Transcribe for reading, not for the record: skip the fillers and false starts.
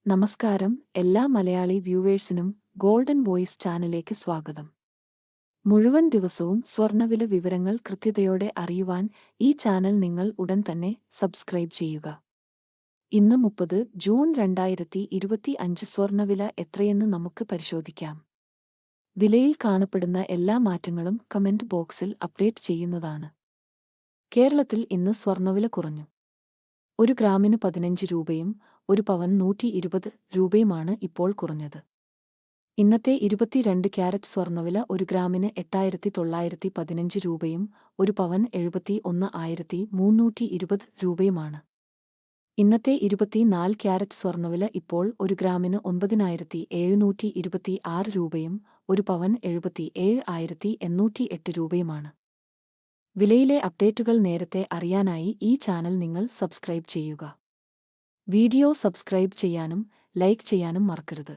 നമസ്കാരം എല്ലാ Malayali വ്യൂവേഴ്സിനും golden voice ചാനലിലേക്ക് സ്വാഗതം. മുഴുവൻ ദിവസവും സ്വർണ്ണവില വിവരങ്ങൾ കൃത്യതയോടെ അറിയുവാൻ ഈ ചാനൽ നിങ്ങൾ ഉടൻ തന്നെ സബ്സ്ക്രൈബ് ചെയ്യുക. ഇന്ന് 30 ജൂൺ 2025 സ്വർണ്ണവില എത്രയെന്ന് നമുക്ക് പരിശോധിക്കാം. വിലയിൽ കാണപ്പെടുന്ന എല്ലാ മാറ്റങ്ങളും കമന്റ് ബോക്സിൽ അപ്ഡേറ്റ് ചെയ്യുന്നതാണ്. കേരളത്തിൽ ഇന്ന് സ്വർണ്ണവില കുറഞ്ഞു. ഒരു ഗ്രാമിന് 15 രൂപയും ഒരു പവൻ 120 രൂപയുമാണ് ഇപ്പോൾ കുറഞ്ഞത്. ഇന്നത്തെ 22 ക്യാരറ്റ് സ്വർണ്ണവില ഒരു ഗ്രാമിന് 8,915 രൂപയും ഒരു പവൻ 71,320 രൂപയുമാണ്. ഇന്നത്തെ 24 ക്യാരറ്റ് സ്വർണ്ണവില ഇപ്പോൾ ഒരു ഗ്രാമിന് 9,726 രൂപയും ഒരു പവൻ 77,808 രൂപയുമാണ്. വിലയിലെ അപ്ഡേറ്റുകൾ നേരത്തെ അറിയാനായി ഈ ചാനൽ നിങ്ങൾ സബ്സ്ക്രൈബ് ചെയ്യുക. വീഡിയോ സബ്സ്ക്രൈബ് ചെയ്യാനും ലൈക്ക് ചെയ്യാനും മറക്കരുത്.